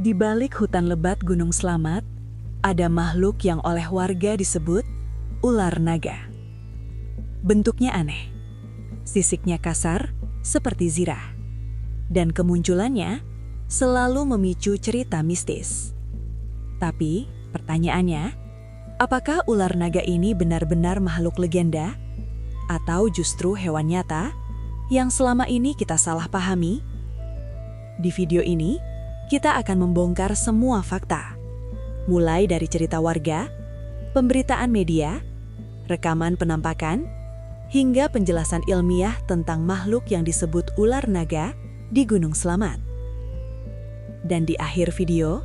Di balik hutan lebat Gunung Slamet, ada makhluk yang oleh warga disebut ular naga. Bentuknya aneh, sisiknya kasar seperti zirah, dan kemunculannya selalu memicu cerita mistis. Tapi pertanyaannya, apakah ular naga ini benar-benar makhluk legenda? Atau justru hewan nyata yang selama ini kita salah pahami? Di video ini, kita akan membongkar semua fakta, mulai dari cerita warga, pemberitaan media, rekaman penampakan, hingga penjelasan ilmiah tentang makhluk yang disebut ular naga di Gunung Slamet. Dan di akhir video,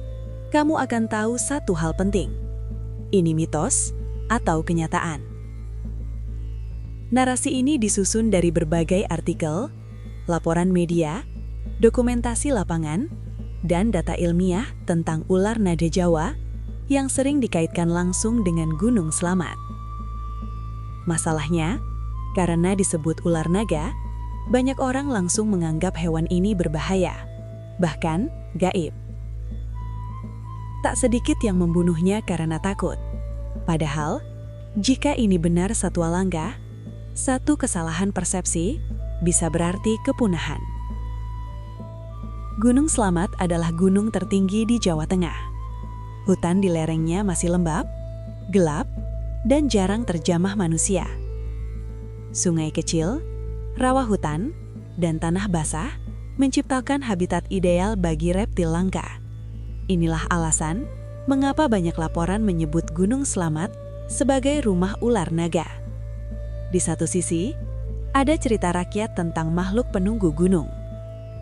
kamu akan tahu satu hal penting. Ini mitos atau kenyataan. Narasi ini disusun dari berbagai artikel, laporan media, dokumentasi lapangan, dan data ilmiah tentang ular nada Jawa yang sering dikaitkan langsung dengan Gunung Slamet. Masalahnya, karena disebut ular naga, banyak orang langsung menganggap hewan ini berbahaya, bahkan gaib. Tak sedikit yang membunuhnya karena takut. Padahal, jika ini benar satwa langka, satu kesalahan persepsi bisa berarti kepunahan. Gunung Slamet adalah gunung tertinggi di Jawa Tengah. Hutan di lerengnya masih lembab, gelap, dan jarang terjamah manusia. Sungai kecil, rawa hutan, dan tanah basah menciptakan habitat ideal bagi reptil langka. Inilah alasan mengapa banyak laporan menyebut Gunung Slamet sebagai rumah ular naga. Di satu sisi, ada cerita rakyat tentang makhluk penunggu gunung.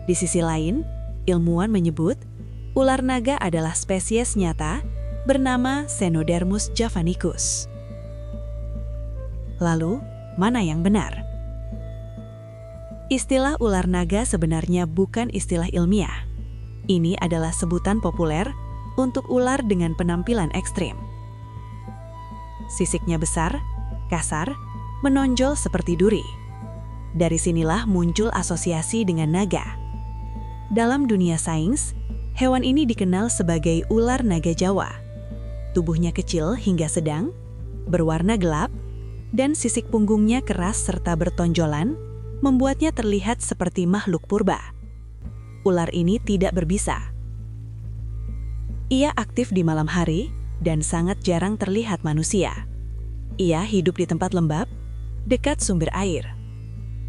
Di sisi lain, ilmuwan menyebut ular naga adalah spesies nyata bernama Cenodermus javanicus. Lalu, mana yang benar? Istilah ular naga sebenarnya bukan istilah ilmiah. Ini adalah sebutan populer untuk ular dengan penampilan ekstrim. Sisiknya besar, kasar, menonjol seperti duri. Dari sinilah muncul asosiasi dengan naga. Dalam dunia sains, hewan ini dikenal sebagai ular naga Jawa. Tubuhnya kecil hingga sedang, berwarna gelap, dan sisik punggungnya keras serta bertonjolan, membuatnya terlihat seperti makhluk purba. Ular ini tidak berbisa. Ia aktif di malam hari dan sangat jarang terlihat manusia. Ia hidup di tempat lembab, dekat sumber air.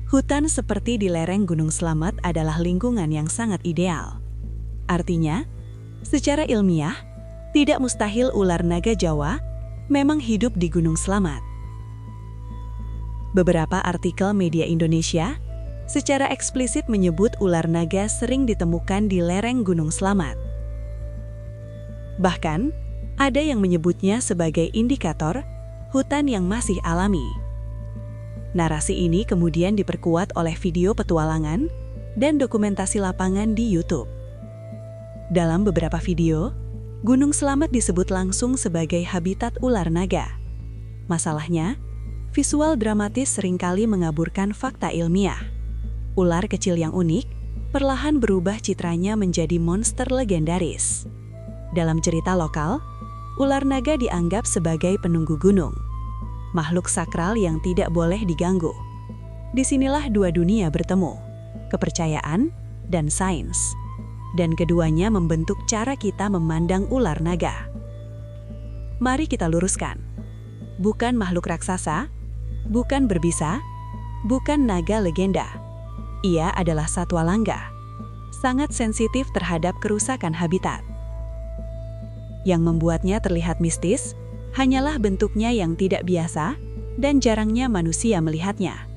Hutan seperti di lereng Gunung Slamet adalah lingkungan yang sangat ideal. Artinya, secara ilmiah, tidak mustahil ular naga Jawa memang hidup di Gunung Slamet. Beberapa artikel media Indonesia secara eksplisit menyebut ular naga sering ditemukan di lereng Gunung Slamet. Bahkan, ada yang menyebutnya sebagai indikator hutan yang masih alami. Narasi ini kemudian diperkuat oleh video petualangan dan dokumentasi lapangan di YouTube. Dalam beberapa video, Gunung Slamet disebut langsung sebagai habitat ular naga. Masalahnya, visual dramatis seringkali mengaburkan fakta ilmiah. Ular kecil yang unik perlahan berubah citranya menjadi monster legendaris. Dalam cerita lokal, ular naga dianggap sebagai penunggu gunung, makhluk sakral yang tidak boleh diganggu. Disinilah dua dunia bertemu, kepercayaan dan sains. Dan keduanya membentuk cara kita memandang ular naga. Mari kita luruskan. Bukan makhluk raksasa, bukan berbisa, bukan naga legenda. Ia adalah satwa langka, sangat sensitif terhadap kerusakan habitat. Yang membuatnya terlihat mistis hanyalah bentuknya yang tidak biasa dan jarangnya manusia melihatnya.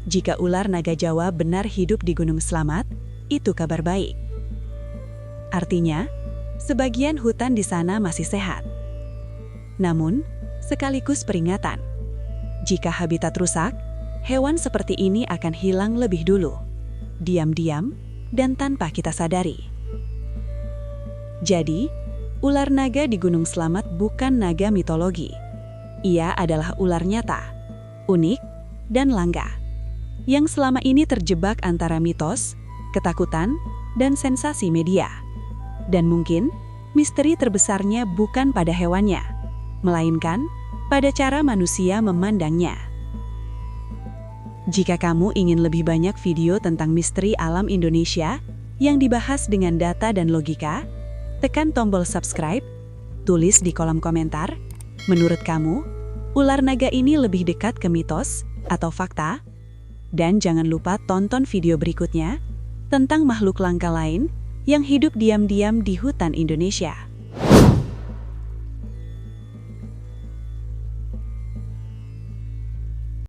Jika ular naga Jawa benar hidup di Gunung Slamet, itu kabar baik. Artinya, sebagian hutan di sana masih sehat. Namun, sekaligus peringatan. Jika habitat rusak, hewan seperti ini akan hilang lebih dulu, diam-diam dan tanpa kita sadari. Jadi, ular naga di Gunung Slamet bukan naga mitologi. Ia adalah ular nyata, unik, dan langka, yang selama ini terjebak antara mitos, ketakutan, dan sensasi media. Dan mungkin, misteri terbesarnya bukan pada hewannya, melainkan pada cara manusia memandangnya. Jika kamu ingin lebih banyak video tentang misteri alam Indonesia yang dibahas dengan data dan logika, tekan tombol subscribe, tulis di kolom komentar, menurut kamu, ular naga ini lebih dekat ke mitos atau fakta? Dan jangan lupa tonton video berikutnya tentang makhluk langka lain yang hidup diam-diam di hutan Indonesia.